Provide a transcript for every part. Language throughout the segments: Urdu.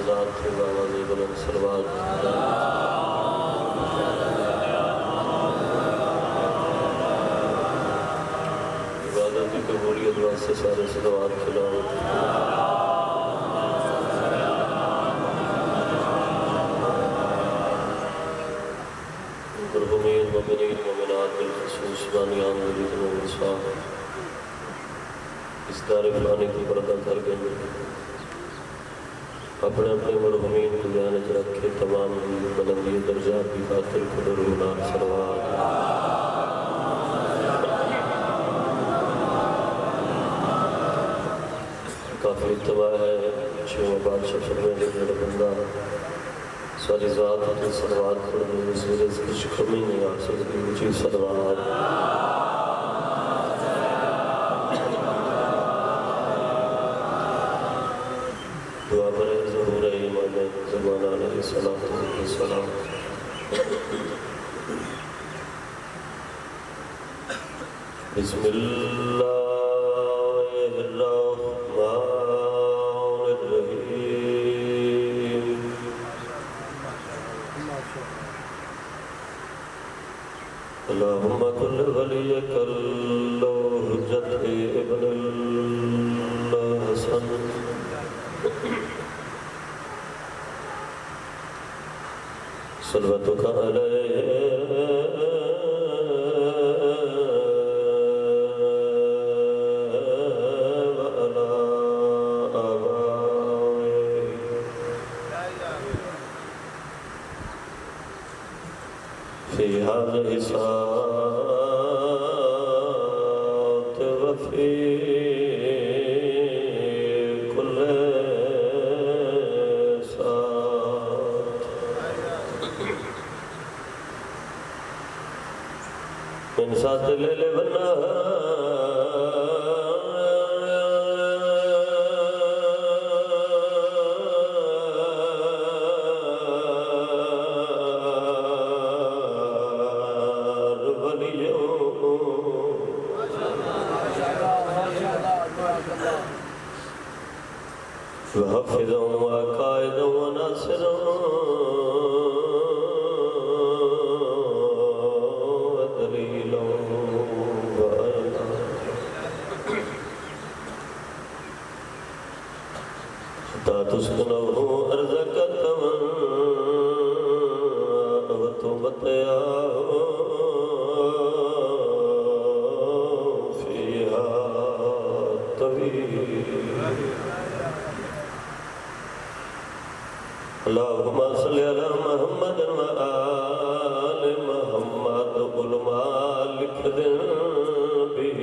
ذات تھی باواز بلند سلوات عبادت کی قبولیت واسطے سارے صلوات کھلاؤ مرحومین مومنین مومنات بالخصوص بانیان مریدن و انصاف اس دار فانی کی پردہ کر گئے اپنے اپنے مرحومین کو جانچ رکھے تمام بلندی درجات کی خاطر قدر رونان سروات کافی اتباع ہے چھوہ بادشاہ فرمے دے میرا بندہ ساری ذات کی سروات پڑھنے میں سورج کچھ کمی نہیں آ سکتی مجھے سروات دعا برے ظہور ایمان زمان علیہ السلام بسم اللہ الرحمن الرحیم اللہم کل ولیک الحجت ابن الحسن صلواتک علیہ وعلا آبائے فی هذه الساعة وفي كل من سات لیل والنهار وحفظا وقائدا وناصرا تسكنه أرزك التمن وتمتعه فيها طويل اللهم صل على محمد وآل محمد قل مالك ذن به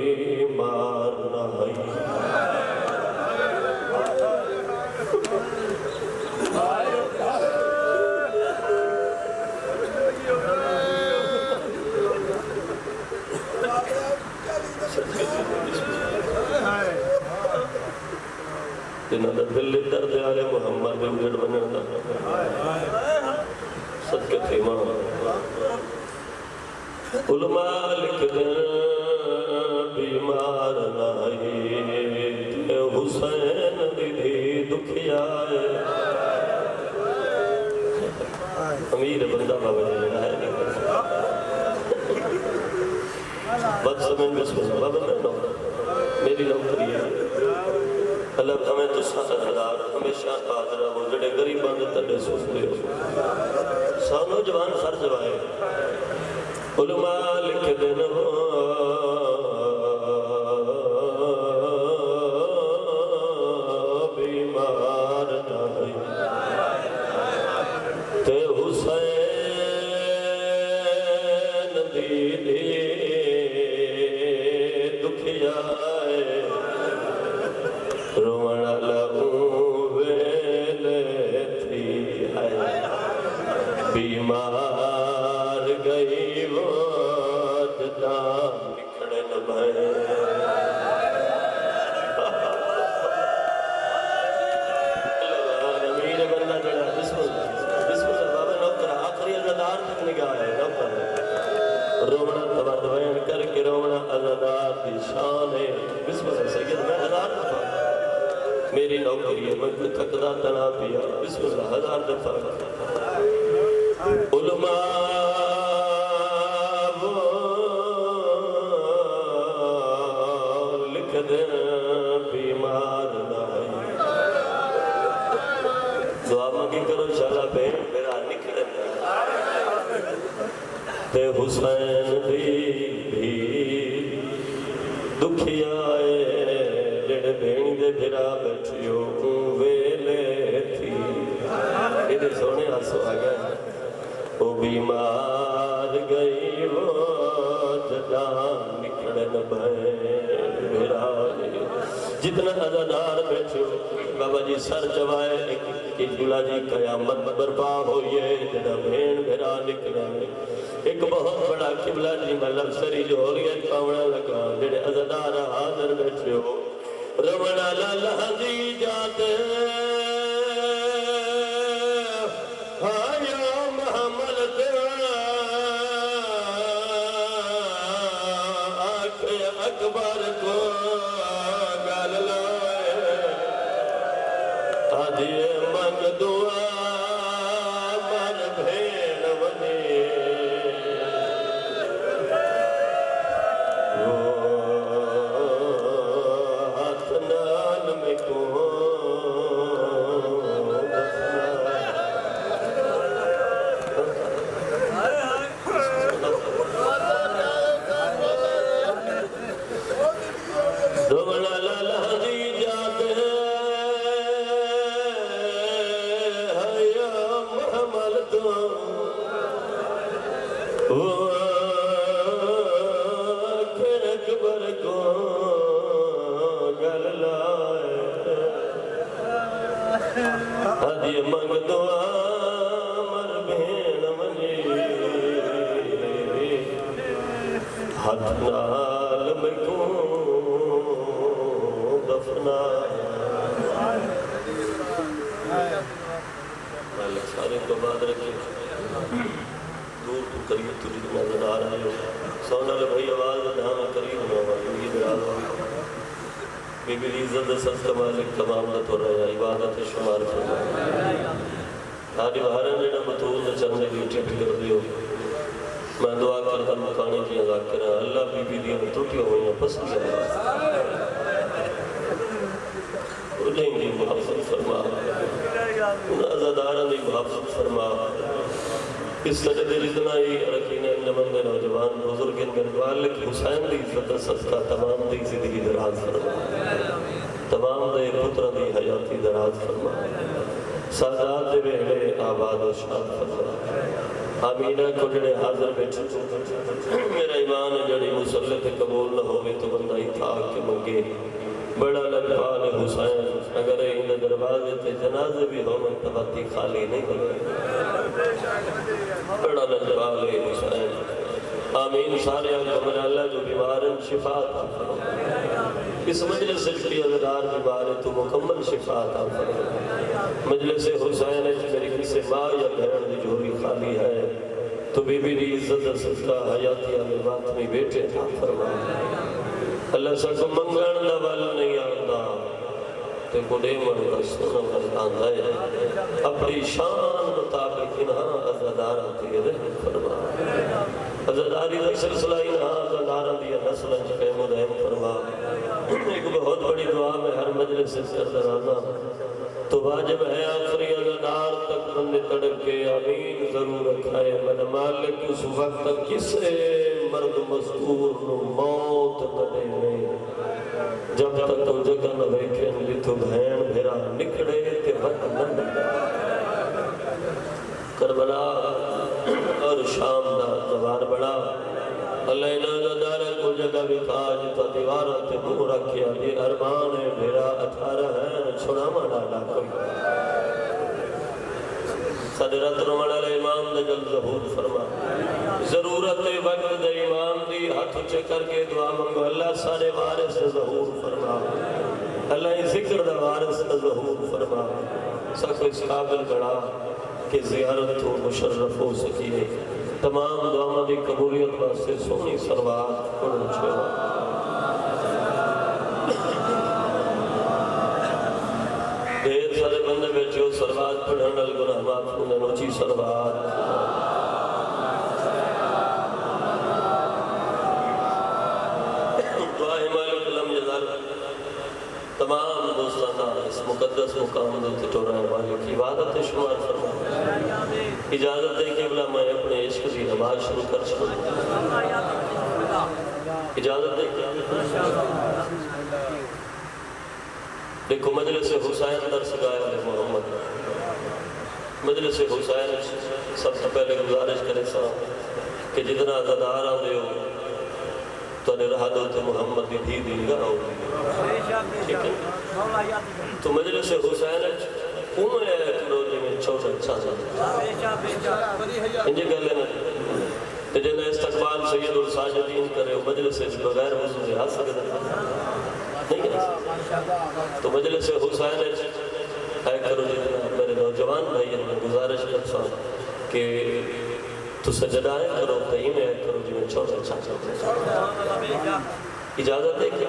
مارنا دل درد آلے محمد بن گڑ بننا صدقہ امام قل مالک دن بیمار نائی تے حسین دی دکھیائے امیر بندہ بابا جانا ہے بد سمین بسم اللہ بابا میں نو میری نوکری ہے اللہ ہمیں تو ساتھدار ہمیشہ قادر ہو جڑے غریبان دے تلے سوچتے ہو سانو جوان فرض وائے علماء لکھ دین ہو بیمار نائی تے حسین دی دکھیائے رونا لہو ویلے تھی ہے بیمار گئی وہ جدا نکھڑے نبھائے امیر بندہ جڑا بسم اللہ بابا نوکر آخری ازادار تک نگاہ ہے نوکر رونا تباد وین کر کے رونا ازادار دی شان ہے بسم اللہ سید میں ہزار دفعہ میری نوکری ہے میں تھکدا تنا پیا بسم اللہ 1000 دفعہ علماء وہ لکھ دیں بیمار نائی دعا مانگی کرو شالا بہن میرا نکھڑے تے حسین بھی دکھی آئے جڑے بہن دے بھرا بیٹھیو ویلے تھی یہ سونے آسو آگیا وہ بیمار گئی وہ جدان نکھڑن بہن بھرا جتنا عزادار بیٹھو بابا جی سر جوائے کہ جھولا جی قیامت برپا ہوئیے جنا بھین بھیرا نکلے ایک بہت بڑا قبلہ جی ملب سری جو ہو گیا پاونا لگا جڑے عزادار حاضر بیٹھے ہو رونا لہذی جاتے آیا محمد آنکھ اکبر کو گال لائے آدھیے منگ دعا مر بھین ونی ہاتھ نال میں کو منگ دعا مر بھین منی ہاتھ نال میں کو دفنا مالک سارے کو بعد رکھیں دور تو قریب تجھے نظر آ رہے ہو سونا لے بھائی آواز دھانا قریب ہوا یہ براد ہوئی بی بی عزت سست مالک تمام نہ تو رہا عبادت شمار فرمائے آدھی بہارن جنہ بطول نے چندے بھی ٹھٹ کر دیو میں دعا کرتا مکانے کی عذاب کرا اللہ بی بی دیئے میں ٹوٹی ہوئی ہیں پسند ہے انہیں بھی محافظ فرما انہیں عزادارہ بھی محافظ فرما اس سجدے جتنا ہی رکین انجمن میں نوجوان بزرگن میں والک حسین دی عزت صدقہ تمام دی زندگی دراز فرما تمام دے پتر دی حیاتی دراز فرما سادات دے بہلے آباد و شاد فرما آمینہ کو جڑے حاضر بیٹھے میرا ایمان جڑی مسلط قبول نہ ہوئے تو بندہ ہی تھا کہ منگے بڑا لجپال حسین اگر ان دروازے تے جنازے بھی ہو میں تباتی خالی نہیں ہوئے بڑا لجپال حسین آمین سارے اکمل اللہ جو بیمارن شفا عطا فرما اس مجلس کی عزدار بیمار تو مکمل شفا عطا فرما مجلس حسین میری کسی ماں یا بہن دی جوری خالی ہے تو بی بی دی عزت صدقہ حیاتی علیمات میں بیٹے عطا فرما اللہ سکو منگان لبال نہیں آتا تے گھڑے مرد سنو مردان ہے اپنی شان مطابق انہاں عزدار آتی رحم فرما عزداری دا سلسلہ انہاں عزدار دیا نسل انجقے مدہم فرما ایک بہت بڑی دعا میں ہر مجلس سے کردر آنا تو واجب ہے آخری عزدار تک بندے تڑپ کے آمین ضرور رکھائے من مالک اس وقت کسے مرد مذکور نو موت نہ دے جب تک تو جگہ نہ بیکھیں لی تو بھین بھیرا نکڑے تے وقت نہ ملے کربلا اور شام دا زوار بڑا اللہ انہا دارہ کو جگہ بھی کھاج تو دیوارہ تے منہ رکھیا یہ ارمان بھیرا 18 ہے چھوڑا مانا نہ کوئی صدرت رمال علیہ امام نے جل ظہور فرما ضرورت وقت دے امام دی ہاتھ اچھے کر کے دعا منگو اللہ سارے وارث ظہور فرما اللہ ذکر دا وارث ظہور فرما سکو اس قابل بڑا کہ زیارت ہو مشرف ہو سکیے تمام دعا دی قبولیت واسطے سونی سروات پڑھو چھوڑا میں بیٹھے ہو صلوات پڑھن نال گناہ معاف ہوندے نے اونچی صلوات دعائے مالک لم یزال تمام دوستانہ اس مقدس مقام دے ٹورائے مالک کی عبادت شمار فرما اجازت دے کہ بلا میں اپنے عشق کی نماز شروع کر چھوڑ اجازت دے کہ دیکھو مجلس حسین درس گایا ہے محمد مجلس حسین سب سے پہلے گزارش کرے سا کہ جتنا عزدار آدھے ہو تو نے رہا دو تو محمد دی دھی دی گا ہو ٹھیک ہے تو مجلس حسین امر ہے کروجی میں چھوٹا اچھا سا انجھے کہہ لینا کہ جنہیں استقبال سید الساجدین کرے مجلس سے بغیر وضو سے ہاتھ سکتا نہیں ہے تو مجلس حسین ہے کرو جتنا میرے نوجوان بھائی میں گزارش کرتا ہوں کہ تو سجدائے کرو تہیم ہے کرو جی میں چھوٹا اچھا چاہتا اجازت دے کہ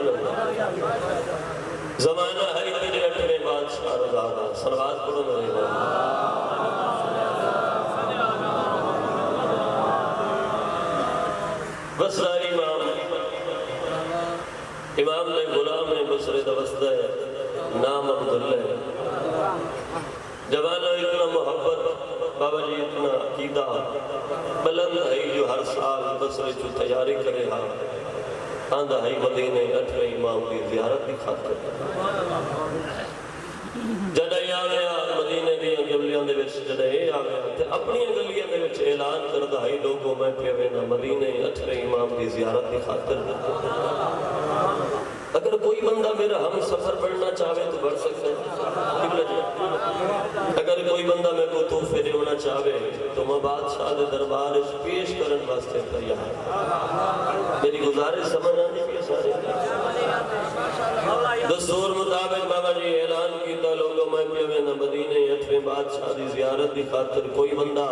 زمانہ ہے تیرے اٹھنے بادشاہ رضا صلوات پڑھو میرے بسرہ امام نے غلام نے بسرے دوستہ ہے نام عبداللہ جوانہ اتنا محبت بابا جی اتنا عقیدہ بلند ہے جو ہر سال بسرے جو تیاری کرے ہاں آندہ ہے مدینے 8 امام کی زیارت بھی خاطر جڑے آگیا مدینے دی گلیاں دے وچ جڑے آگیا تے اپنی گلیاں دے وچ اعلان کردا ہے لوگوں میں پھیوے نہ مدینے 8 امام دی زیارت دی خاطر اگر کوئی بندہ میرا ہم سفر پڑھنا چاہے تو بڑھ سکتا ہے اگر کوئی بندہ میں کو تحفے دینا چاہے تو میں بادشاہ دے دربار پیش کرن واسطے تیار میری گزارش سمجھ آنے کی سارے دستور مطابق بابا جی اعلان کیتا لوگوں میں پیوے نہ مدینے 8 بادشاہ دی زیارت دی خاطر کوئی بندہ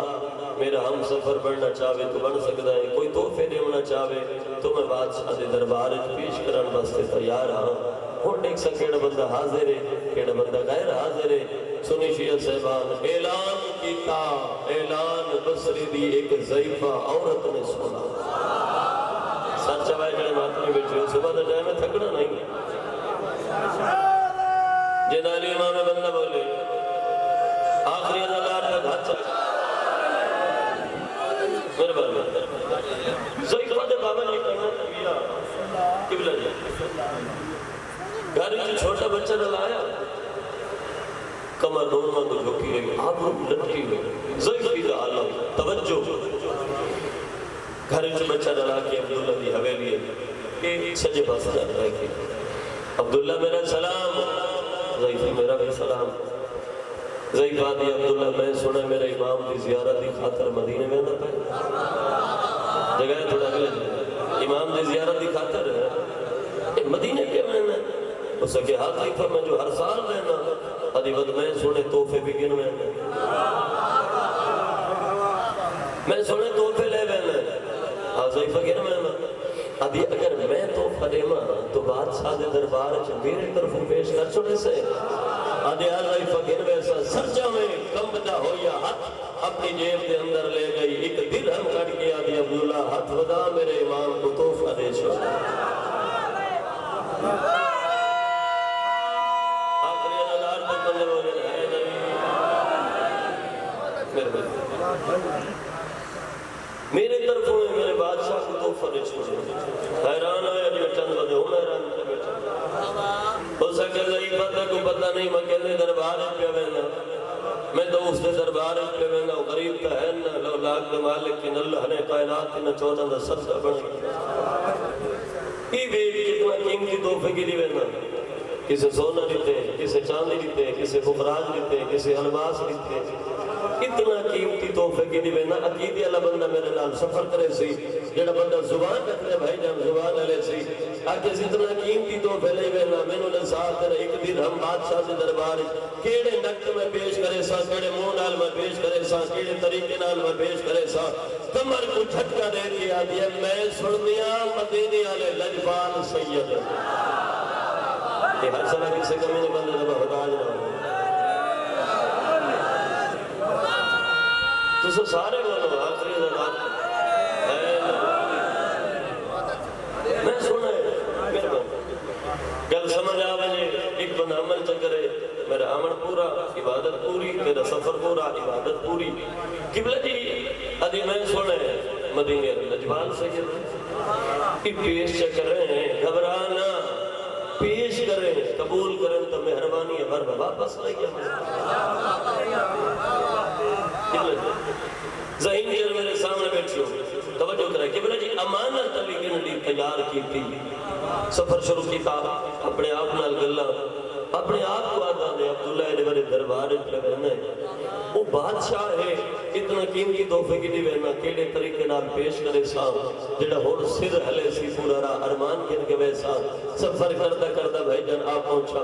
میرا ہم سفر پڑھنا چاہے تو بڑھ سکتا ہے کوئی تحفے دینا چاہے تو میں بادشاہ دے دربار پیش کرن واسطے تیار ہاں ہن ایک سا کیڑا بندہ حاضر ہے کیڑا بندہ غیر حاضر ہے سنی شیعہ صاحبان اعلان کیتا اعلان بصری دی ایک ضعیفہ عورت نے سنا سچ چوائے جڑے ماتمی بیٹھے ہو صبح دا ٹائم میں تھکنا نہیں جنالی امام بندہ بولے آخری ازالار تک ہاتھ چاہے میرے بارے ضعیفہ دے بابا نہیں کرنا تبیرہ قبلہ جی گھر جو چھوٹا بچہ نلایا کمر نورمہ کو جھوکی گئی آپ روپ لٹکی گئی ضعیفی دا عالم توجہ گھر جو بچہ نلا کے عبداللہ دی حویلی ہے سجے پاس جاتا ہے کہ عبداللہ میرا سلام ضعیفی میرا بھی سلام ضعیفہ دی عبداللہ میں سنے میرے امام دی زیارت دی خاطر مدینے میں نہ پہ جگہ تھوڑا اگلے امام دی زیارت دی خاطر ہے مدینے کے میں نے اس کے ہاتھ ضعیفہ میں جو ہر سال لینا ادھی ود میں سنے توفے بھی گن میں سنے توفے لے میں ضعیفہ گن میں ادھی اگر میں توفہ دے ماں تو بادشاہ دے دربار میرے طرف پیش کر چھوڑے سے ادھی ضعیفہ گن ویسا سرچہ میں کم بدا ہو یا ہاتھ اپنی جیب دے اندر لے گئی ایک درہم کٹ گیا دی عبداللہ ہاتھ ودا میرے امام کو توفہ دے چھوڑا میرے طرف ہوئے میرے بادشاہ کو توفہ دے چھوڑے حیران ہوئے جو چند بدے ہوں حیران تے بیٹھا ہو سکے ضعیفہ تک کو پتہ نہیں میں کہنے دربار پہ وینا میں تو اس دے دربار پہ وینا غریب تا ہے نا لو لاکھ مالک کن اللہ نے کائنات کی نہ چودہ دا صدقہ بڑھ ای بیٹی کتنا قیمتی توفے کی دی وینا کسے سونا دیتے کسے چاندی دیتے کسے فقراج دیتے کسے الماس دیتے اتنا قیمتی توفے کی دی وینا عقیدی اللہ بندہ میرے نال سفر کرے سی جڑا بندہ زبان رکھتے بھائی جان زبان علیہ سی آکے اتنا قیمتی توفے لے وینا میں نے ساتھ تیرا ایک دن ہم بادشاہ سے دربار کیڑے نقط میں پیش کرے سا کیڑے منہ نال میں پیش کرے سا کیڑے طریقے نال میں پیش کرے سا کمر کو جھٹکا دے کے آدھی ہے میں سنیا مدینے والے لجبان سید یہ ہر سنہ کسی کمی نہیں بندے جب خدا جنہوں تو سارے بولو آخری زدار میں سنا ہے میرے گل سمجھ آوے ایک بندہ عمل چکرے میرا عمل پورا عبادت پوری میرا سفر پورا عبادت پوری قبلہ جی ادھی میں سنا ہے مدینہ لجبال سید کی پیش چکر رہے ہیں گھبرانا پیش کریں قبول کریں تو مہربانی ہے بر واپس لگیا ذہین جل میرے سامنے بیٹھی ہو توجہ کریں قبلہ جی امانت علی کے نلی تیار کی تھی سفر شروع کی تھا اپنے آپ نال گلہ اپنے آپ کو آدھا دے عبداللہ ایڈے بڑے دربار اتنے بہنے وہ بادشاہ ہے اتنا قیمتی تحفے کی دی بہنا کیڑے طریقے نال پیش کرے سام جڑا ہور سر ہلے سی پورا راہ ارمان کن کے ویسا سفر کردہ بھائی جان آپ پہنچا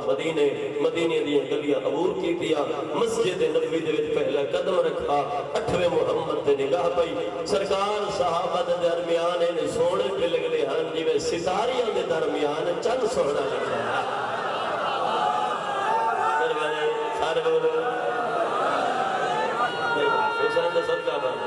مدینے دیاں گلیاں عبور کی دیا مسجد نبوی دے وچ پہلا قدم رکھا 8ویں محمد تے نگاہ پئی سرکار صحابہ دے درمیان نے سونے پہ لگلے ہن جویں ستاریاں دے درمیان چند سونا لگا سارے بولو حسین دے صدقہ بات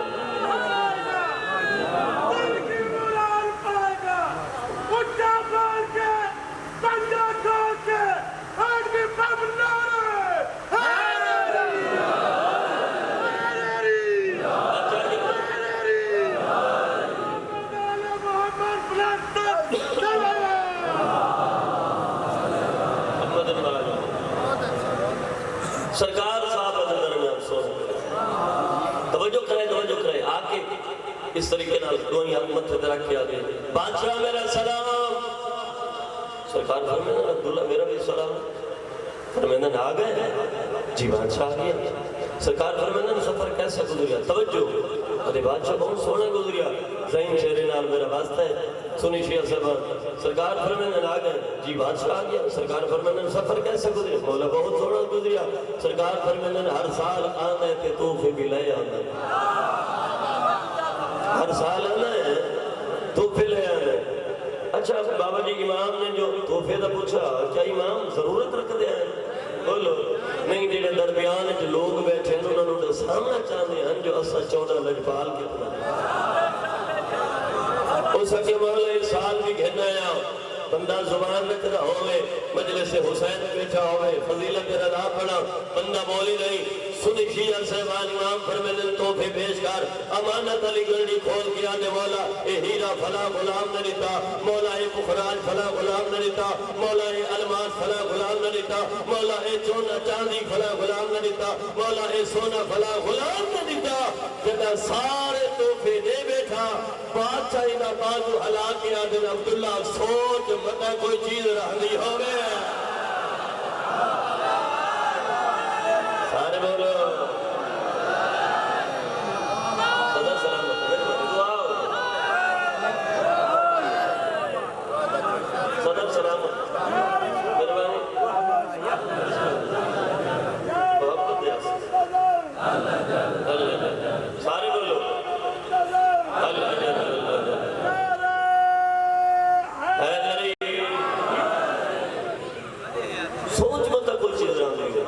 سرکار صاحب درمیان سو توجہ کرے آکے اس طریقے نال دونی حکمت ترک کیا گئے بادشاہ میرا سلام سرکار فرمیدن عبداللہ میرا بھی سلام فرمیدن آ گئے جی بادشاہ آگیا سرکار فرمیدن سفر کیسا گزریا توجہ ارے بادشاہ بہت سونا گزریا ذہین شہری نال میرا واسطہ ہے سنی شیعہ صاحبان سرکار فرمیدن آ گئے جی بادشاہ آ گیا سرکار فرمیدن سفر کیسے گزریا مولا بہت سونا گزریا سرکار فرمیدن ہر سال آنا ہے کہ تحفے بھی لے آنا ہے ہر سال آنا ہے تحفے لے آنا ہے اچھا بابا جی امام نے جو تحفے دا پوچھا کیا امام ضرورت رکھ دیا ہے بولو نہیں جیڑے درمیان جو لوگ بیٹھے ہیں انہوں نے سامنا چاہتے ہیں جو اسا چوڑا لجپال کتنا اس کے مولا اس سال بھی گھننا ہے بندہ زبان رکھ رہا ہوئے مجلس حسین بیٹھا ہوئے فضیلت رضا پڑا بندہ بولی نہیں سنی شیعہ صاحبان امام فرمیدن تحفے پیش کر امانت علی گرڈی کھول کے آنے مولا اے ہیرا فلا غلام نریتا مولا اے بخراج فلا غلام نریتا مولا اے الماس فلا غلام نریتا مولا اے چونا چاندی فلا غلام نریتا مولا اے سونا فلا غلام نریتا جدا سارے تحفے دے بیٹھا بادشاہ انہا بازو حلا کے آدھن عبداللہ سوچ مطا کوئی چیز رہنی ہوئے سارے بولو صدر سلامت میرے بھائی دعا ہو صدر سلامت میرے بھائی محبت یاسر سارے بولو سوچ مطلب کوئی چیز رہا نہیں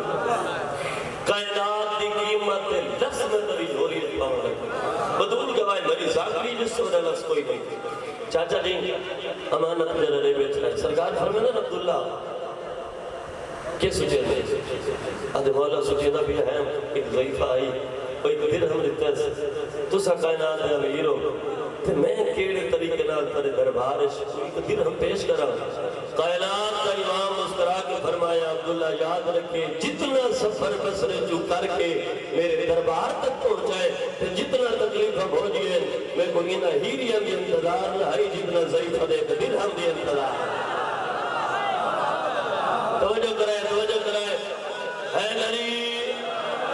کائنات دی قیمت لفظ میں تری جھولی پاؤں لگی بدون گواہ میری ذاکری جس سے میرا لفظ کوئی نہیں چاچا جی امانت میرے رہے بیٹھ رہے سرکار فرمیدن عبداللہ کس سجیدہ آدھے مولا سجیدہ بھی ہے ایک ضعیفہ آئی کوئی درہم رہتا ہے تو سا کائنات ہے امیرو تو میں کیڑے طریقے نال ترے دربارش ایک درہم پیش کرا کائنات کا امام مسکرا کے فرمایا عبداللہ یاد رکھے جتنا سفر بسرے جو کر کے میرے دربار تک پہنچائے تو جتنا تکلیف ہو جیے میں کوئی نہ ہیریاں دی انتظار نہ ہی جتنا ضعیفہ دے درہم دی انتظار توجہ کرائے ہے نری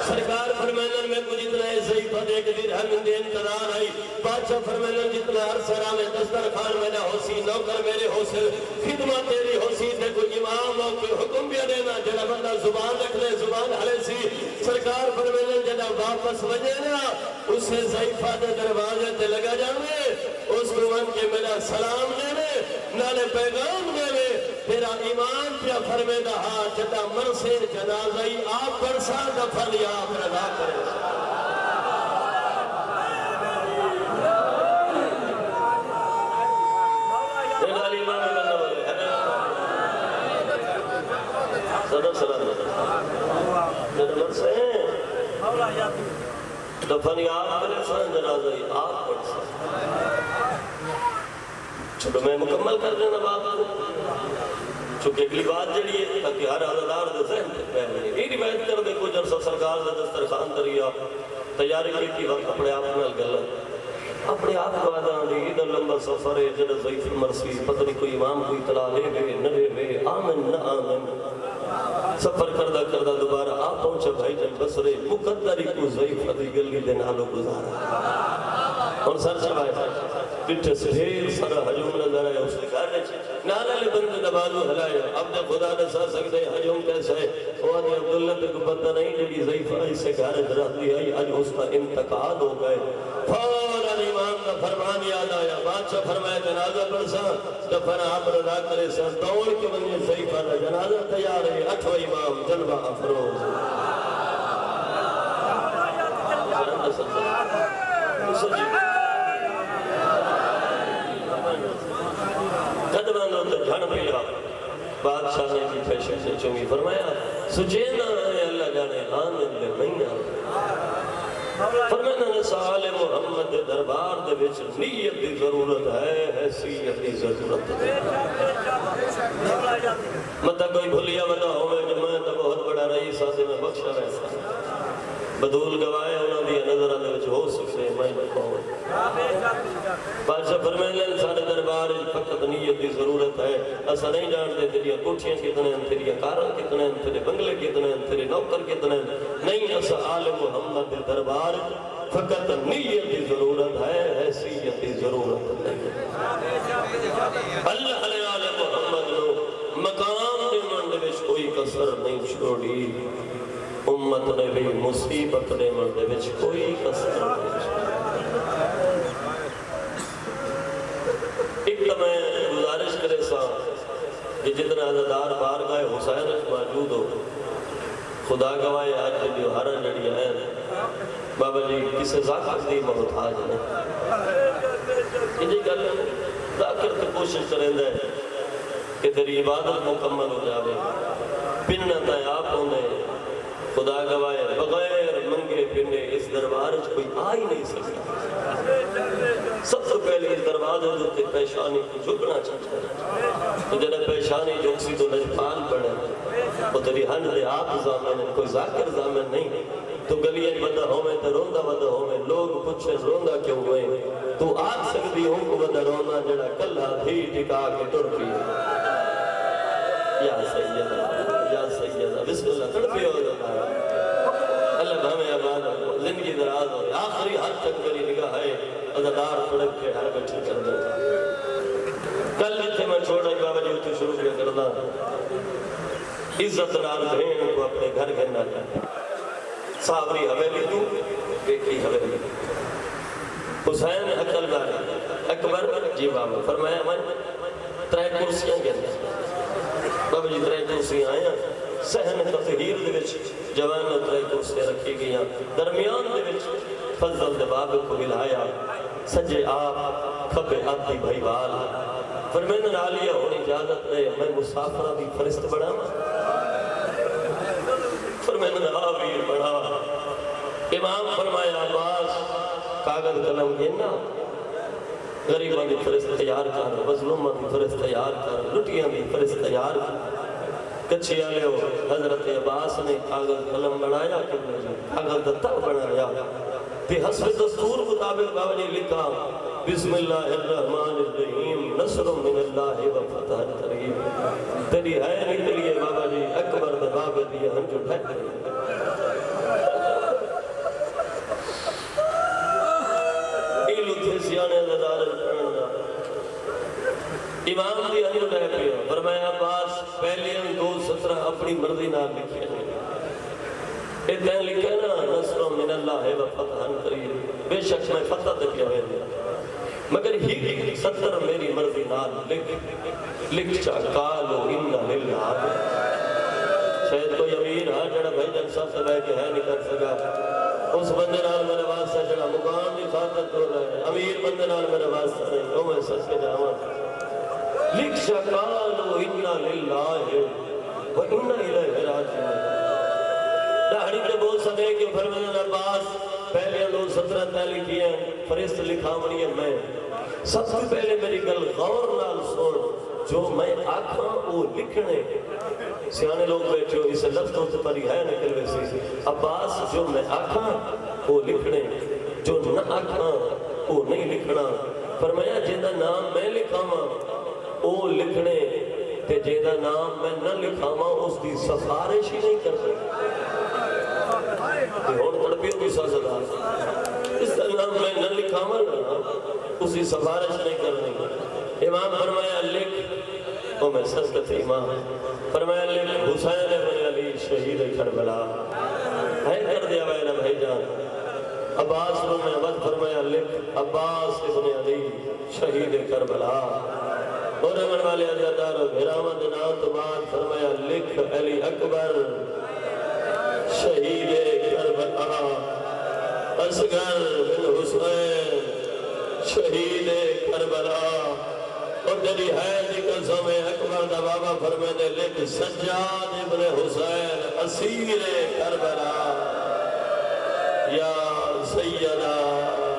سرکار فرمیدن میں کچھ اتنا ہے ضعیفہ دے کے درہم دے انتظار آئی بادشاہ فرمیدن جتنا ہر سرا میں دسترخوان میرا ہوسی نوکر میرے ہوسی خدمت تیری ہوسی تے کوئی امام ہو کوئی حکم بھی دینا جڑا بندہ زبان رکھ لے زبان ہلے سی سرکار فرمیدن جڑا واپس وجے نا اسے ضعیفہ دے دروازے تے لگا جانے اس کو ان کے میرا سلام دینے نالے پیغام دینے تیرا ایمان پیا فرمیدہ ہاں جدا مرسے جنازائی آپ برسا دفن یا آپ رضا کرے دفن آپ کرے سن جنازہ آپ پڑھ سن چھوٹو میں مکمل کر دینا بات کو چونکہ اگلی بات جڑی ہے تاکہ ہر عزادار دے ذہن تک پہلے یہ روایت کر دے کوئی جرسہ سرکار دے دسترخوان دریا تیاری کی وقت اپنے آپ نال غلط اپنے آپ کو آدھاں دی ادھر لمبا سفر ہے جڑا ضعیف المرسی پتہ نہیں کوئی امام کوئی اطلاع لے گئے نہ لے گئے آمن نہ آمن سفر کردہ کردہ دوبارہ آپ پہنچا بھائی جب بسرے مقدری کو ضعیف ادھی گلی دے نالو گزارا اور سر چبائے پٹھے سے ڈھیر سارا حجوم نظر آیا اس نے کہا نالا لے بند نبازو حلایا اب جب خدا نے سا سکتے حجوم کیسا ہے وہ آدھے عبداللہ تے کو پتہ نہیں جڑی ضعیف آئی سے گھر درہتی آئی آج اس کا انتقال ہو گئے فوراً امام کا فرمان یاد آیا بادشاہ فرمایا جنازہ پڑھسا دفن آپ رضا کرے سا دوڑ کے بندے ضعیف آنا جنازہ تیار ہے 8واں امام جلوہ افروز قدمان ہوتا جھڑ پیا بادشاہ نے بھی پیشے سے چونگی فرمایا سجینا ہے اللہ جانے آمن لے مہینا فرمایا نسال محمد دربار دے بچ نیت دی ضرورت ہے حیثیت دی ضرورت ہے مطا کوئی بھولیا مطا ہو میں جو میں تو بہت بڑا رئیس آسے میں بخشا رہتا بدول گوائے انہوں نے نظر آنے وچ ہو سکتے میں بہت بادشاہ فرمائے لیں سارے دربار فقط نیت دی ضرورت ہے ایسا نہیں جانتے تیری کوٹھیاں کتنے ہیں تیری کارن کتنے ہیں تیرے بنگلے کتنے ہیں تیرے نوکر کتنے ہیں نہیں ایسا آل محمد دربار فقط نیت دی ضرورت ہے حیثیت دی ضرورت نہیں اللہ علیہ آل محمد نو مقام دے منڈے وچ کوئی کسر نہیں چھوڑی امت نے بھی مصیبت نے منڈے وچ کوئی کسر نہیں چھوڑی ایک میں گزارش کرے سا کہ جتنا عزادار بارگاہ حسین موجود ہو خدا گواہ آج کے جو ہر جڑی ہیں بابا جی کسے ذاکر دی محتاج نہیں یہ گل ذاکر کی کوشش کریں دے کہ تیری عبادت مکمل ہو جاوے پنہ تے آپ ہونے خدا گواہ بغیر منگے پنے اس دربار کوئی آ ہی نہیں سکتا سب سے پہلے اس دروازے جو تے پیشانی کو جھکنا چاہتا ہے تو جنہیں پیشانی جھکسی تو نجپال پڑے وہ تیری ہن دے آپ زامن کوئی ذاکر زامن نہیں تو گلیاں بدہ ہوئے تو روندہ بدہ ہوئے لوگ پوچھے روندہ کیوں ہوئے تو آج سکتی ہوں کو بدہ روندہ جڑا کلہ دھی ٹکا کے ٹرکی یا سیدہ بسم اللہ تڑپی ہو جاتا اللہ ہمیں آباد ہو زندگی دراز ہو آخری حد تک میری نگاہ ہے عزادار پڑک کے ہر بچے کر دیں کل جتنے میں چھوڑ رہی بابا جی تو شروع کیا کرنا عزت نال بھین کو اپنے گھر گھرنا جائے صابری حویلی تو بیکی حویلی حسین اکل گاری اکبر جی بابا فرمایا میں ترائے کرسیاں گھرنا بابا جی ترائے کرسیاں آیا سہن تطہیر دے وچ جوان نے ترائے کرسیاں رکھی گیا درمیان دے وچ فضل دے باب کو ملایا سجے آپ کھپے آتی بھائی بال فرمین عالیہ ہونی اجازت ہے میں مسافرہ بھی فرست بڑھا فرمین عابیر بڑھا امام فرمایا عباس کاغذ قلم گھننا غریباں بھی فرست تیار کر مظلوماں بھی فرست تیار کر لٹیاں بھی فرست تیار کر کچھی آلے ہو حضرت عباس نے کاغذ قلم بڑھایا کاغذ دتر بڑھایا تی حسب دستور مطابق بابا جی لکھا بسم اللہ الرحمن الرحیم نصر من اللہ و فتح قریب تیری ہے نکلیے بابا جی اکبر دباب دیا ہم جو ڈھک ایلو تھے سیانے زدار پڑھنا امام دی ہم جو ڈھک پیا فرمایا عباس پہلی ہم 2:17 اپنی مرضی نہ لکھے اتنے لکھے نا نصر من اللہ و فتح قریب بے شک میں فتح دکھیا ہوئے دیا مگر ہی 70 میری مرضی نال لکھ چاکالو انہا للہ شاید کوئی امیر ہاں جڑا بھائی جن صاحب سے بہ کے ہے نہیں کر سکا اس بندے نال میرے واسطہ جڑا مقام بھی خاطر ہو رہا ہے امیر بندے نال میرے واسطہ نہیں وہ میں سچ کے جاواں لکھ چاکالو انہا للہ و انہا الیہ راجعون داڑھی کے بہت سنے کہ فرمایا عباس پہلے انہوں 17 تعلیم کیا فرست لکھا منی ہے میں سب سے پہلے میری گل غور نال سن جو میں آکھاں وہ لکھنے سیانے لوگ بیٹھے ہو اسے لفظ ہوتے پری ہے نکل ویسی عباس جو میں آکھاں وہ لکھنے جو نہ آکھاں وہ نہیں لکھنا فرمایا جیدہ نام میں لکھاں وہ لکھنے تے جیدہ نام میں نہ لکھاں اس دی سفارش ہی نہیں کر سکتے ہون تڑپیوں کی سازدار اس کا نام میں نہ لکھاں اس دی سفارش نہیں کرنی امام فرمایا لکھ وہ میں سسکت امام فرمایا لکھ حسین ابن علی شہید کربلا ہے کر دیا میرا بھائی جان عباس بن عبد فرمایا لکھ عباس ابن علی شہید کربلا اور امن والے عزادار بھرامد نام تو بعد فرمایا لکھ علی اکبر شہید کربلا اصغر بن حسین شہید کربلا اور جلی ہے جی قسم اکبر دا بابا فرمانے لکھ سجاد ابن حسین اسیر کربلا یا سیدہ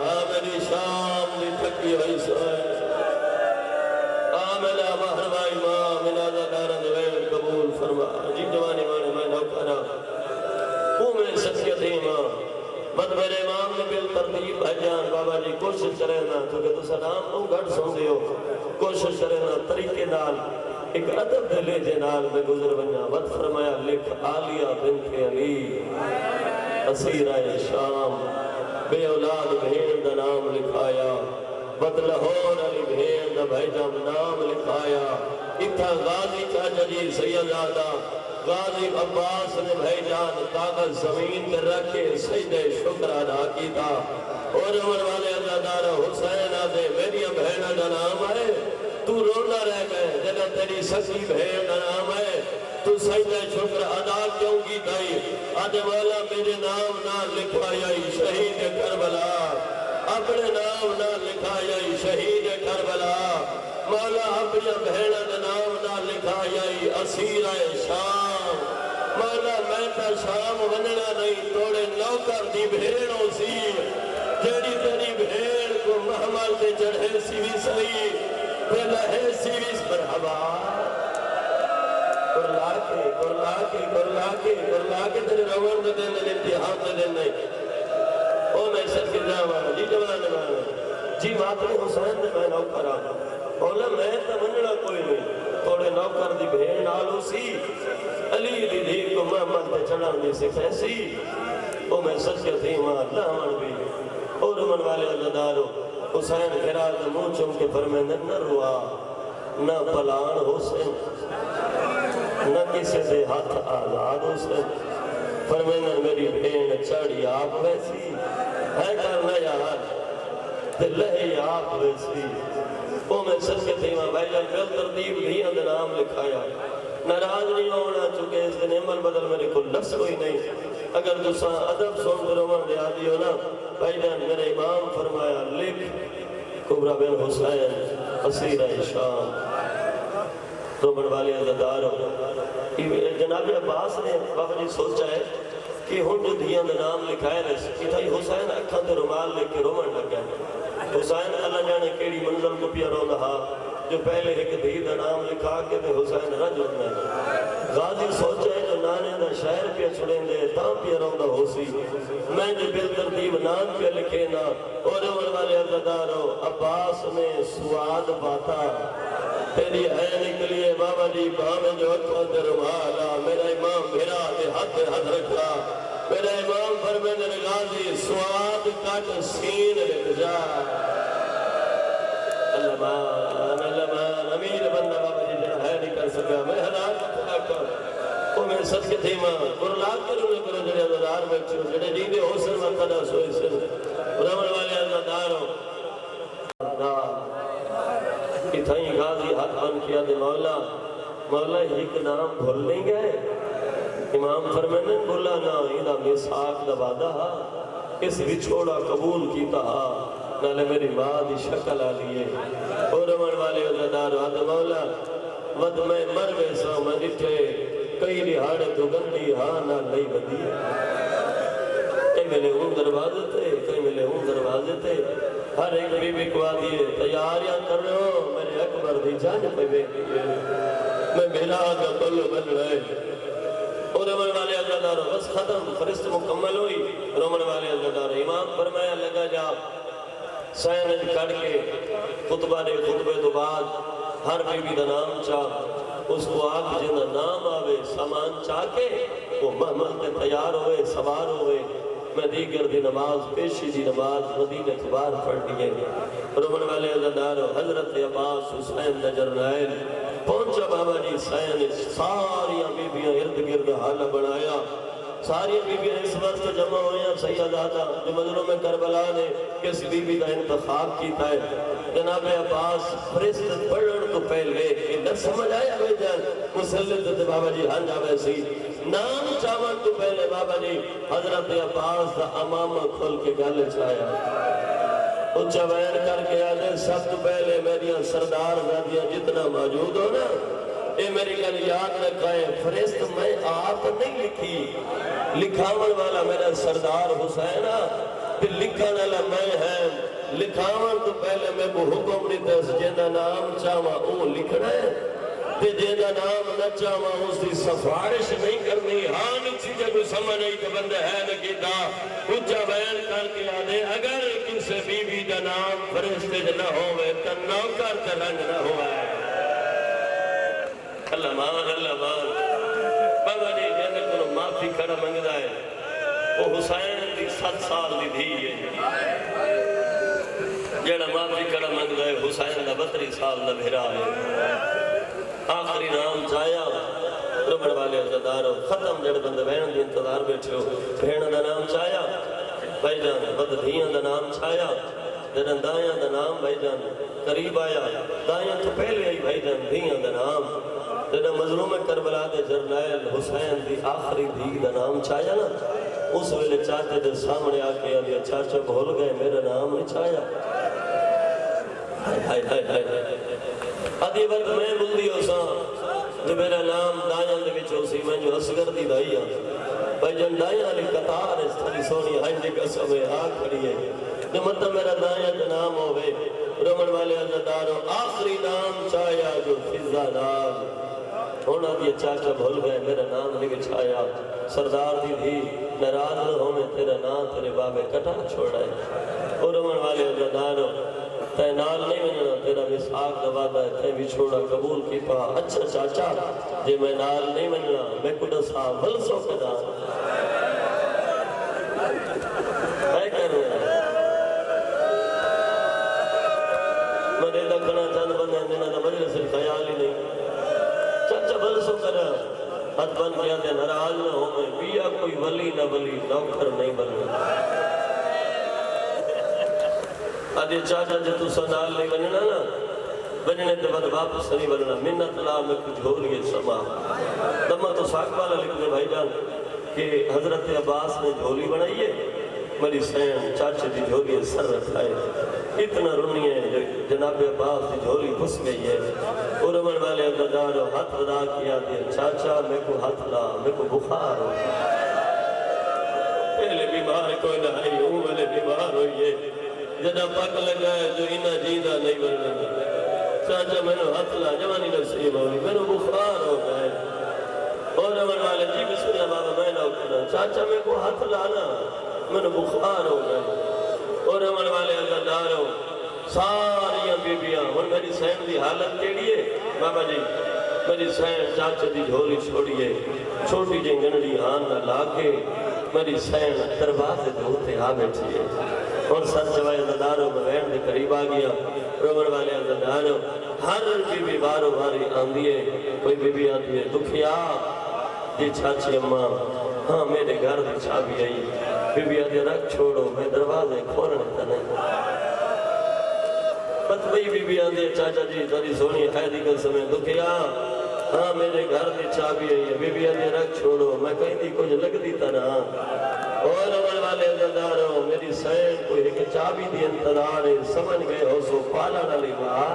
آمنی شام دی تھکی ہوئی سوئے آمنہ محرمہ امام انازہ دارہ دوین قبول فرما جی جوانی مانے میں نوکرہ وہ میں سچیت امام بد میرے امام نے بل ترتیب بھائی جان بابا جی کوشش کرنا کیونکہ تو سلام تو گھٹ سن دیو کوشش کرنا طریقے نال ایک عدب دلے جنال میں گزر بنیا بد فرمایا لکھ آلیہ بنت علی اسیرہ شام بے اولاد بھین دا نام لکھایا بد لاہور علی بھین دا بھائی جان نام لکھایا اتھا غازی چاچا جی سیدادہ غازی عباس نے بھائی جان کاغذ زمین پر رکھے سجدہ شکر ادا کی تھا اور عمر والے عزادار حسین آدھے میری بہنہ دا نام ہے تو رونا رہ گئے جگہ تیری سکی بہن دا نام ہے تو سجدہ شکر ادا کیوں کی تائی آدھے مولا میرے نام نہ لکھوائی شہید کربلا اپنے نام نہ لکھائی شہید کربلا مولا اپنے بہنہ دا نام نہ لکھائی اسیرہ شام مولا میں تا شام وننا نہیں توڑے نوکر دی بھیڑوں سی جیڑی تیری بھیڑ کو محمل دے چڑھے سی بھی سئی پہ لہے سی بھی مرحبا کرلا کے تیرے روان دے دیں امتحان دے دیں نہیں او میں سر کے جاوانا جی جوان جوانا جی ماتر حسین دے میں نوکر آنا مولا میں تا وننا کوئی نہیں توڑے نوکر دی بھیڑ نالو سی علی دی دی کو محمد پہ چڑھان دی سے کیسی او میں سچ کے تھی ماں اللہ من بھی اور من والے عزدارو حسین خیرات منہ چم کے فرمیندے نہ روا نہ پلان حسین نہ کسی سے ہاتھ آزاد حسین فرمیندے میری بھین چڑھی آپ ویسی ہے کرنا یار دل ہے آپ ویسی او میں سچ کے تھی ماں بھائی جان بل ترتیب بھی اندر نام لکھایا ناراض نہیں ہونا چونکہ اس دن عمل بدل میرے کو لفظ کوئی نہیں اگر دوسرا عدب سن پر عمر دے آدھی ہو نا بھائی جان میرے امام فرمایا لکھ کبرہ بن حسین اسیرہ شام رومن والے عزدار جناب عباس نے بابا جی سوچا ہے کہ ہن جو دھیاں دا نام لکھائے رہے کہ تھائی حسین اکھاں دے رومال لے کے رومن لگ گئے حسین اللہ جانے کیڑی منظر کو پیا رو رہا جو پہلے ایک دھی دا نام لکھا کے تے حسین رج اٹھنے غازی سوچا ہے جو نانے دا شہر پہ چھڑیں دے تاں پہ روندا ہو سی میں جو بل ترتیب نام پہ لکھے نا اور عمر والے عزدارو عباس نے سواد باتا تیری ہے نکلیے بابا جی باہمیں جو اکھا دے رمالا میرا امام بھرا دے ہاتھ رکھا میرا امام فرمیندے غازی سواد کٹ سین لکھ جا امیر بندہ بابا جی جنہا ہے نہیں کر سکا میں حالات خدا کر او میں سچ کے تھی ماں قرلات کروں نے کرو جڑے عزدار میں چھو جڑے جیدے ہو سر میں قدر سوئی سر رمن والے عزداروں اتھائیں غازی حد آن کیا دے مولا ایک نام بھول نہیں گئے امام فرمینے بولا نا ایدہ میساک دبادہ اس بچھوڑا قبول کیتا نالے میری ماں دی شکل آلیے اور امن والے عزدار وعد مولا ود میں مر ویسا میں نٹھے کئی رہاڑے تو گندی ہاں نہ لئی بدی کئی ملے ہوں دروازے تھے کئی ملے ہوں دروازے تھے ہر ایک بی بی کو آدھیے تیاریاں کر رہے ہو میرے اکبر دی جان پہ بیٹی ہے میں بھیلا کا بل بن رہے اور رومن والے اللہ دارو بس ختم فرست مکمل ہوئی رومن والے اللہ دارو امام فرمایا لگا جا سینج کڑ کے خطبہ نے خطبے تو بعد ہر بی بی دا نام چاہ اس کو آگ جنہ نام آوے سامان چاہ کے وہ محمد تے تیار ہوئے سوار ہوئے میں دیگر دی نماز پیشی دی نماز مدینہ کبار پڑھ دیئے رومن والے عزدارو حضرت عباس حسین نجرنائل پہنچا بابا جی سین ساریاں بیبیاں ارد گرد حال بنایا ساری بیبیاں اس وقت جمع ہوئے ہیں سید آدھا جو مظلوم کربلا نے کس بیبی کا انتخاب کیتا ہے جناب عباس فرست پڑھن تو پہلے نہ سمجھ آیا ہوئے جان مسلط تھے بابا جی ہاں جاوے سی نام چاون تو پہلے بابا جی حضرت عباس دا امامہ کھل کے گل چایا اچھا بیان کر کے آدھے سب تو پہلے میریاں سردار زادیاں جتنا موجود ہو نا اے میری گل یاد رکھائے فرست میں آپ نہیں لکھی لکھاون والا میرا سردار حسینہ پھر لکھن والا میں ہے لکھاون تو پہلے میں کو حکم نہیں تھا جیندہ نام چاہوا او لکھنا ہے تے جیندہ نام نہ چاہوا اس دی سفارش نہیں کرنی ہاں نکسی جب کوئی سمجھ نہیں کہ بندہ ہے نکیتا اچھا بیان کر کے آدھے اگر کسے بی بی دا نام فرشتے نہ ہوئے تو نوکر ترنگ نہ ہوئے اللہ مان بابا جی جیندے کنو معافی کھڑا منگدہ ہے وہ حسین دی 7 سال دی دھی ہے جیڑا معافی کھڑا منگدہ ہے حسین دا 32 سال دا بھیرا ہے آخری نام چاہیا رمڑ والے عزدارو ختم جڑ بندہ بہن دی انتظار بیٹھے ہو بہن دا نام چاہیا بھائی جان بد دھیاں دا نام چاہیا جنن دائیاں دا نام بھائی جان قریب آیا دائیاں تو پہلے آئی بھائی جان دھیاں دا نام جنن مظلوم کربلا دے جرنیل حسین دی آخری دھی دا نام چاہیا نا اس ویلے چاچے دے سامنے آکے آدھیا چاچا بھول گئے میرا نام نہیں چاہیا ہائے ہائے ہائے آدھی وقت میں بلدی ہو سا جو میرا نام دائیاں دے بچ ہو سی میں جو اسگر دی دائیاں بھائی جن دائیاں لی قطار اس تھری سونی ہنڈی قسم ہے آگ کھڑی ہے جو مطلب میرا دائیاں جو نام ہوئے رمن والے عزدارو آخری نام چاہیا جو فضا نام ہونا دیا چاچا بھول گئے میرا نام نہیں بچھایا سردار دی بھی نراز نہ ہو میں تیرا نام تیرے بابے کٹا چھوڑا ہے اور رمن والے عزدارو تے نال نہیں مننا تیرا مساق دوادہ ہے تے بھی چھوڑا قبول کی پا اچھا چاچا جے میں نال نہیں مننا میں کڑا سا ملسو کدا ہے کر رہے ہیں میں دے دکھنا چند بندے دینا دا مجلس خیال ہی نہیں چاچا ملسو کدا حد بن گیا دے نراز نہ ہو میں بیا کوئی ولی نہ ولی نوکر نہیں بننا آدھے چاچا جے تو سنال نہیں بننا نا بننے تے بعد واپس نہیں بننا منت لا میں کچھ ہو لیے سما دمہ تو ساک والا لکھنے بھائی جان کہ حضرت عباس نے جھولی بنائی ہے میری سین چاچے دی جھولی سر رکھائے اتنا رونی ہے جناب عباس دی جھولی گھس گئی ہے اور رمن والے عزدارو ہاتھ ادا کیا دیا چاچا میں کو ہاتھ لا میں کو بخار ہو پہلے بیمار کوئی نہ آئی ہوں والے بیمار ہوئیے جدہ پاک لگا ہے جو انہ جیدہ نہیں بننا چاچا میں نے ہاتھ لا جوانی نصیب ہوئی میں نے بخار ہو گئے اور رمن والے جی بسم اللہ بابا میں نہ اکھنا چاچا میں کو ہاتھ لانا میں نے بخار ہو گئے اور رمن والے اللہ دارو ساریاں بیبیاں اور میری سین دی حالت کے لیے بابا جی میری سین چاچا دی جھولی چھوڑیے چھوٹی جی گنڈی ہاں نہ لا کے میری سین دروازے دھوتے آ بیٹھی ہے اور سر جوائے عزداروں میں بہن دے قریب آ گیا رمن والے عزداروں ہر بی بی بارو باری آندھی ہے کوئی بی بی آتی ہے دکھیا جی چاچی اممہ ہاں میرے گھر دی چابی آئی بی بی آتی رکھ چھوڑو میں دروازے کھولنے تا نہیں پتبئی بی بی آتی ہے چاچا جی تاری سونی خیدی کل سمیں دکھیا ہاں میرے گھر دی چابی آئی ہے بی بی آتی رکھ چھوڑو میں کہیں دی کچھ لگ دیتا نا اور رمن والے عزداروں میری سین کوئی ایک چابی دی انتظار ہے سمجھ گئے ہو سو پالا نہ لی ماں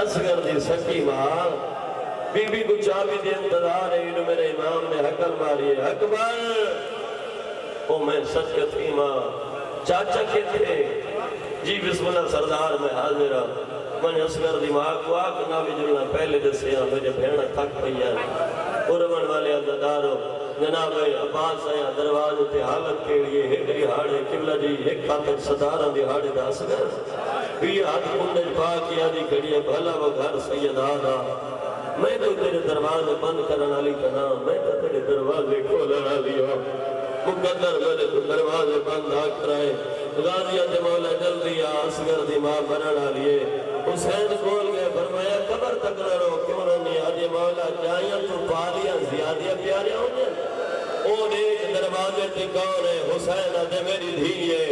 اسگر دی سکی ماں بی بی کو چابی دے انتظار ہے انہوں میرے امام نے حکل ماری ہے اکبر او میں سچ کے تھی ماں چاچا کے تھے جی بسم اللہ سردار میں حاضر من اصغر دماغ کو آگ نہ بھی جلنا پہلے دسیا میرے بھیڑا تھک پہیا قربان والے عزدارو جناب عباس آیا دروازے تے حالت کے لیے ایک رہاڑے قبلہ جی ایک خاطر صدارہ رہاڑے دا اصغر بھی ہاتھ کنڈج پاک یا دی کھڑی ہے بھلا وہ گھر سید آدھا میں تو تیرے دروازے بند کرنا لی کنا میں تو تیرے دروازے کھولنا لیا مقدر میرے تو دروازے بند آ کرائے غازیت مولا جلدی اصغر دی ماں بنانا لیے حسین کھول گئے فرمایا قبر تک نہ رو کیوں نہیں آجے مولا جائیں تو پالیاں زیادہ پیارے ہونے او ایک دروازے تے کون ہے حسین آدھے میری دھی ہے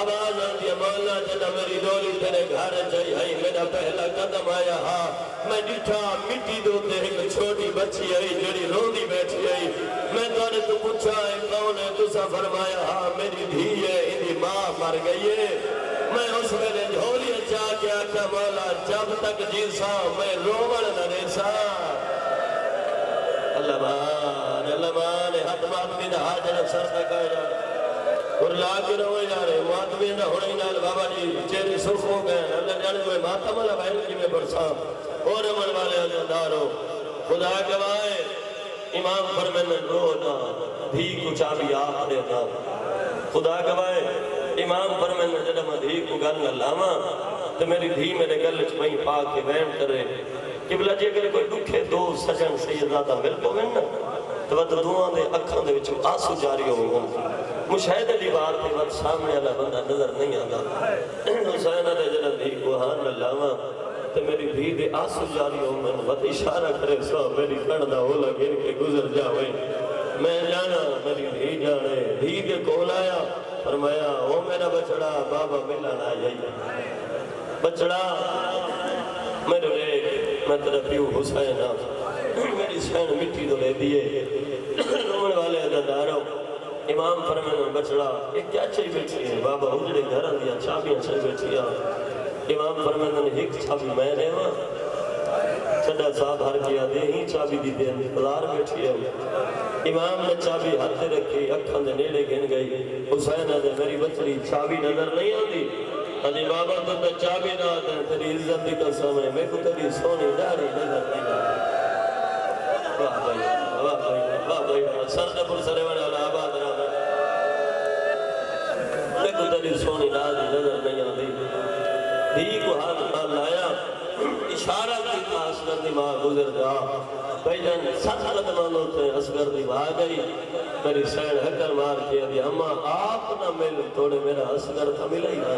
آواز آدھی مولا جنہ میری ڈولی تیرے گھر چاہی ہے میرا پہلا قدم آیا ہاں میں ڈٹھا مٹی دوتے ایک چھوٹی بچی آئی جڑی روندی بیٹھی آئی میں توڑے تو پوچھا ہے کون ہے تسا فرمایا ہاں میری دھی ہے انہی ماں مر گئی ہے میں اس میرے جھولی چاہ کے آکھا مولا جب تک جیسا میں رومن نہ ریسا اللہ مان حد ماتمی نہ حاجر سر تک آیا اور لاغی روئے جا رہے ماتمی نہ ہونے نال بابا جی چہرے سرخ ہو گئے اللہ جانے ہوئے ماتم اللہ بہن کی میں برسا اور امن والے عزدارو خدا گوائے امام فرمین رونا دھی کو چابی آخرے نا خدا گوائے امام فرمین جڑا میں دھی کو گل نہ لاما تو میری دھی میرے گل چمئی پا کے بین کرے قبلہ جی اگر کوئی دکھے دو سجن سیداتہ مل کو گئن تو وہ دعاں دے اکھاں دے وچ آنسو جاری ہو گئن مشاہدہ دی بات کے وقت سامنے والا بندہ نظر نہیں آتا حسین دے جڑا دھی کو ہاں نہ لاما تو میری دھی دے آنسو جاری ہو گئن وہ اشارہ کرے سو میری کڑ دا ہو لگے کہ گزر جاوے میں جانا میری دھی جانے دھی دے کول آیا فرمایا او میرا بچڑا بابا ملا نہ جائی بچڑا میرے لے میں تیرا پیو حسین میری سین مٹی دو لے دیئے رومن والے عزداروں امام فرمین بچڑا ایک کیا چاہی بیٹھی ہے بابا حجرے گھران دیا چابیاں چاہی بیٹھی ہے امام فرمین ایک چابی میں نے وہاں چھڑا صاحب ہر کیا دے ہی چابی دی دے انتظار بیٹھی ہے امام نے چابی ہاتھ رکھی اکھاں دے نیڑے گن گئی حسین دے میری بچڑی چابی نظر نہیں آتی ادھی بابا تو تا چابی نہ آتا ہے تیری عزت دی قسم ہے میں کو تیری سونی داری نظر نہیں آتا واہ بھائی واہ بھائی سردہ پر سرے والا آباد رہا میں کو تیری سونی داری نظر نہیں آتی دھی کو ہاتھ کھال لایا اشارہ کی اصغر دی ماں گزر جا بھائی جان ساتھ قدمان ہوتے ہیں اصغر دی ماں گئی میری سین حکر مار کیا دی اما آپ نہ مل توڑے میرا اصغر تھا ملا ہی نہ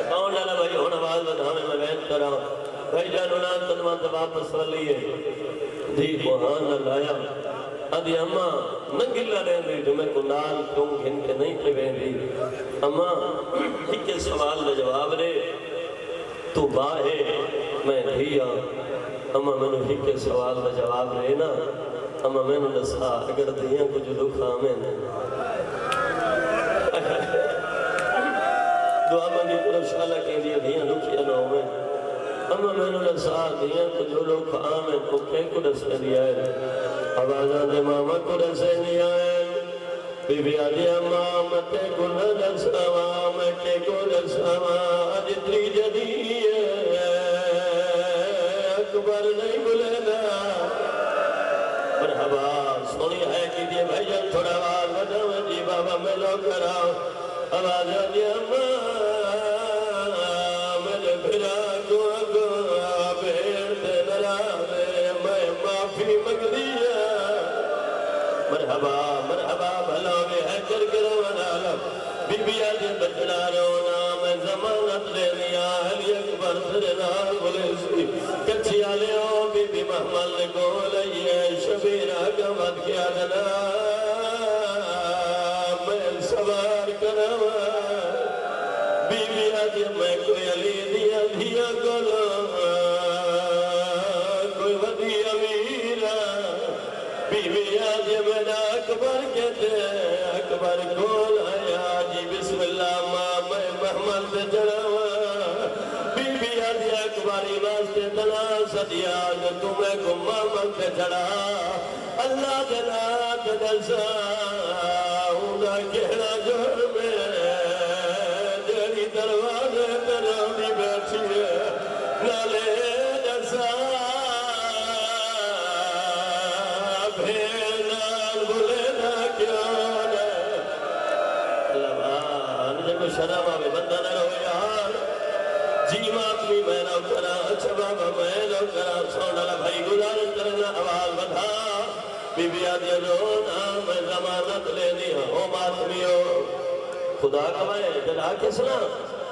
کون ڈالا بھائی ہونا آواز بدھانے میں بین کرا بھائی جان انہاں تنوان تو واپس ولیے دھی کو ہاں نہ لایا ادھی اما ننگلہ رہن دی جو میں کو نال کیوں گھن کے نہیں پہ بین دی اما ایک سوال دے جواب رے تو باہے میں دھیا اما میں نے ایک سوال دے جواب رے نا اما میں نے دسا اگر دھیاں کو جو دکھا میں دعا منگی طرف شالہ کہیں دیا دھیاں دکھیا نہ ہوئے اما میں نے دسا دھیاں کو جو دکھا میں کو کہیں کو دسے دیا ہے آوازان دے ماما کو دسے دیا ہے بی بی آدھی اما متے کو دسا متے کو دسا آج تری جدی اکبر نہیں بلینا مرحبا سونی ہے کی دیئے بھائی جان تھوڑا آواز بجاوے جی بابا میں لو کراؤ آواز آدھی اما میرے بھرا کو بھیڑ دے نراوے میں معافی مگ دیا مرحبا مرحبا بھلاوے ہے کرو ونالا بی بی آدھی بچڑا رونا میں زمانت لے لیا علی اکبر سرنال بولے سی کچھی آلے ہو بی بی محمل کو لئیے شبیرہ کا مد کیا دنا میں سوار کروا بی بی آدھی میں کوئی علی دیا دیا کلو کوئی ودی امیرہ بی بی آدھی میں نا اکبر کہتے اکبر کول آیا جی بسم اللہ ماں میں محمل دے جڑا بی بی آدھی ایک باری واسطے تنا سدیا جو تمہیں گمہ منتے چڑھا اللہ جنات دلسا اوندا کہنا جرم جڑی دروازے ترونی بیٹھی ہے نالے جسا بھیڑ نال بھولے نہ کیوں نہ اللہ جب شرم آوے بندہ نہ رو یار جی ماتمی میں نو کرا اچھا بابا میں نو کرا سونا بھائی گزارن کرنا آواز بدھا بی بی آدیا رونا میں زمانت لے دیا او ماتمیو خدا کمائے جلا کسنا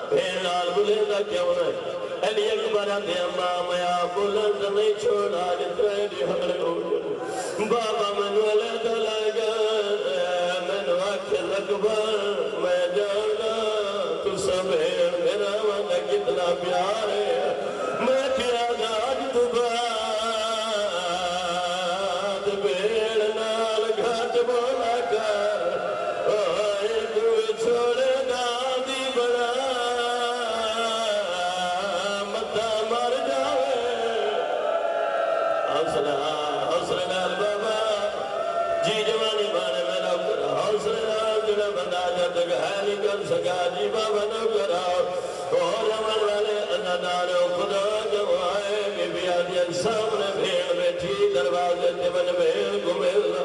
بھین لال بلندہ کیوں نہیں علی اکبر آدھے اماں میں بلند نہیں چھوڑا جتوے دی حقل کو بابا منو علیہ لگا منو آکھر اکبر میں جانا تو سبھین میرا من کتنا پیار ہے میں تیرا داج تو بات بیڑ نال گھٹ بولا کر آئے تو چھوڑے دادی بڑا متا مر جاوے حوصلہ نال بابا جی جوانی بانے میں نو کرا حوصلہ نال جنہ بندہ جب تک ہے نہیں کر سکا جی بابا نو کرا اور عمل والے ازاداروں خدا جوائے بی بی آدیا سامنے بھیڑ بیٹھی دروازے جبن بھیڑ کو ملنا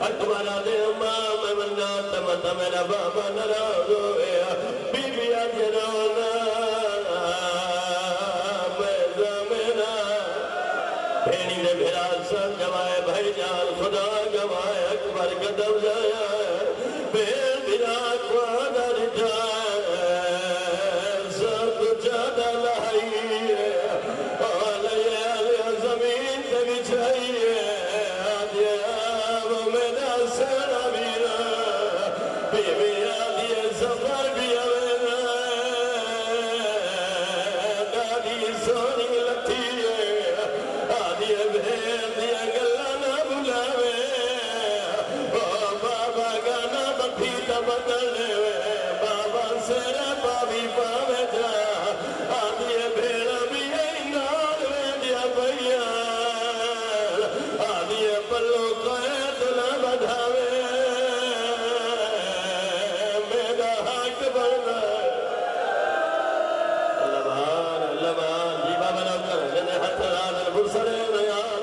اکبر آدھے اماں میں مننا تمتا میرا بابا نراز ہوئے بی بی آدیا رونا میں زمینا بھیڑی نے بھیڑا سب جوائے بھائی جان خدا جوائے اکبر قدم جایا بھیڑ بھیڑا کو در جائے زیادہ لہائی آلے زمین پہ بچھائی آدھے آب میرا سینا میرا بی بی آدھے سفر بھی آوینا دادی سونی لکھی آدھے بھیر دیا گلہ نہ بلاوے بابا گانا بٹھی تا بدلے بابا سیرا پاوی پاوے جا آدھے بھیڑا بھی اینار میں دیا بھئیا آدھے پلو قید نہ بدھاوے میرا حق بڑھنا اللہ بھان جی بابا نو کر جنہیں ہاتھ رادر برسرے نیار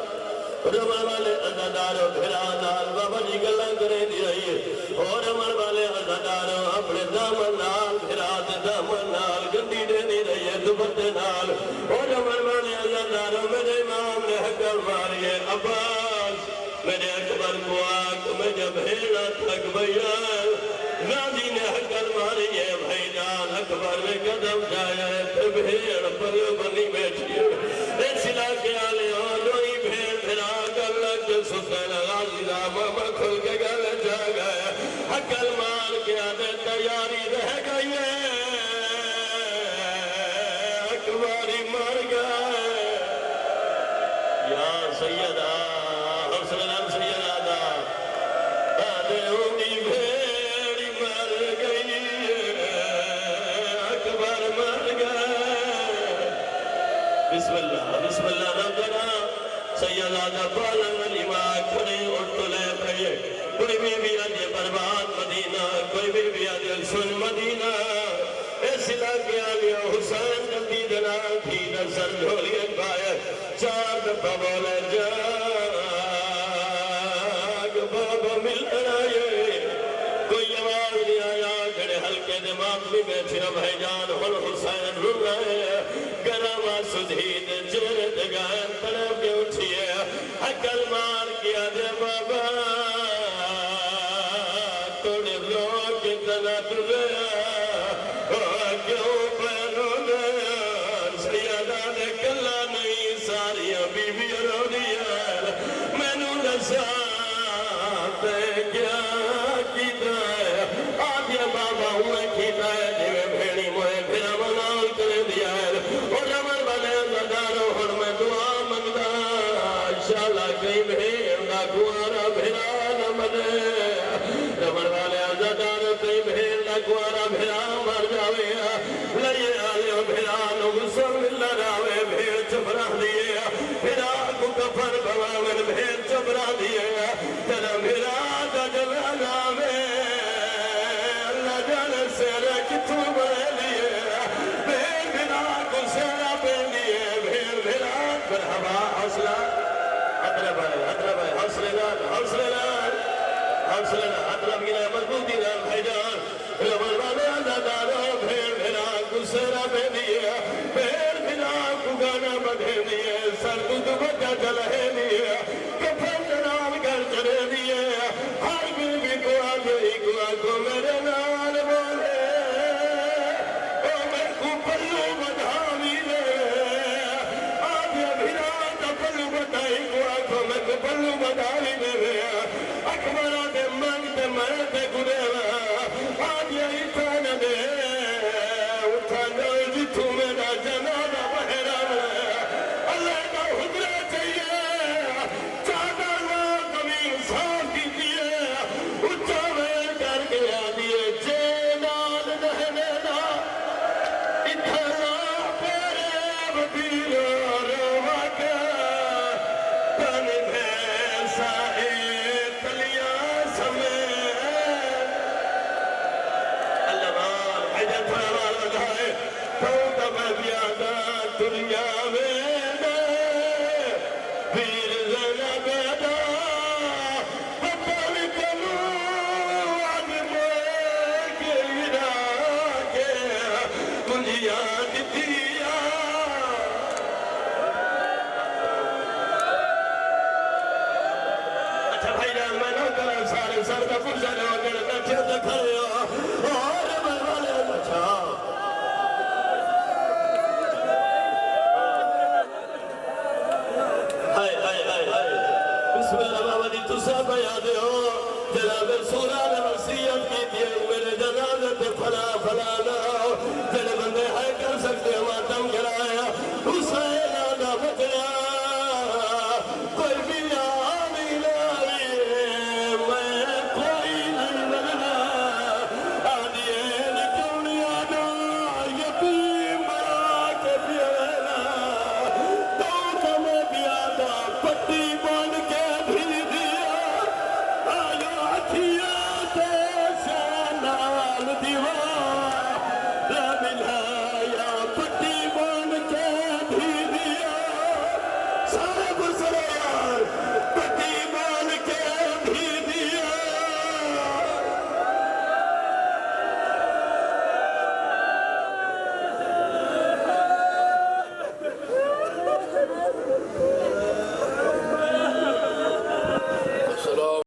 رمان والے ازاداروں بھیڑا نال بابا جی گلہ کرے دی رہی ہے اور رمان والے ازاداروں اپنے دامن نال بھیڑا دامن نال گندی دے دی رہی ہے دوپٹے نال اور رمان والے ازاداروں میرے امام نے حقل ماریے عباس میرے اکبر کو آگ مجھے بھیڑا تھک بھیا نازی نے حقل ماریے بھائی جان اکبر میں قدم جایا ہے پھر بھیڑ پر بنی بیٹھی ہے اس علاقے آلے اور دوئی بھیڑ بھیڑا گلت سسین غازی دا ماما کھل کے گل جا گیا حقل مار کے آدھے تیاری رہ گئی ہے اکباری مر گئے یا سیدہ حسن سیدہ دا آدھے ہوگی بھیڑی مر گئی اکبر مر گئے بسم اللہ ربنا سیدہ دا پالن علی ماں کھڑے اٹھ لے پہے کوئی بھی آدھے برباد مدینہ کوئی بھی آدھے سن مدینہ اس علاقے آلیا حسین جلدی جنا تھی نظر جھولی اکبائے چار دفعہ بولے جاگ بابا مل رہے کوئی آواز نہیں آیا گھڑے ہلکے دماغ میں بیٹھے بھائی جان ہن حسین رو رہے گرما سدھید جرد گائن طرف کے اٹھئے حقل مار کیا دے بابا توڑے لوگ اتنا ڈریا کیوں پہنوں نے سیدہ نے کلا نہیں ساریاں بی بی رو دیا میں نو نسا تے کیا کیتا ہے آدھیا بابا ہوئے کیتا ہے جوے بھیڑی موئے پھر منال کر دیا ہے اور رمن بلے زداروں ہن میں دعا منگتا انشاءاللہ کئی بھیڑ دا گوارا بھیڑا نہ مدے رمن والے زداروں کئی بھیڑ دا گوارا بھیڑا مر جاوے لئے آلے بھیڑا نو گسر مل راوے حوصلہ اطرب ہے حوصلے نال اطرب کی مضبوطی نال بھائی جان ربر والے دارو بھیڑ بھیڑا گسرا بے دیا بھیڑ بھیڑا کو گانا بڑھے دیے سر تو بچہ چلے دیے کفن نام کر چلے دیے ہر بھی کو آگو میرے نال بولے او میں کو پلو بدھاوی دے آدھیا بھیڑا تا پلو بدھائی کو آگو میں کو پلو بدھاوی دے اکبرہ دے منگتے مرتے گرے آدھیا اتانا دے اتانا جتو میرا جنادہ بہرہ اللہ کا حضرہ چاہیے چاہتا اللہ کمی صاف کی دیئے اچھا میں کر کے آدھیے جینال رہنے دا اتنا پیرے بدیرہ روا کے تن بھیسا تلیاں سمیت اللہ بار حجر تھوڑا بار بجھائے تو تب بیادہ دنیا میں دے پیر زنہ بیدا پپر کلو آدمے کے عراقے کنجیاں دیا اچھا بھائی جان میں نہ کریں سارے سر کا فرصہ جو اگر بیٹھے تو کھڑے ہو اور میں والے اچھا بسم اللہ بابا دی تسا بیادے ہو جناب سورہ نے وصیت کی دیئے میرے جنازت فلا نہ ہو جنہیں بندے ہے کر سکتے ہم آتم کرایا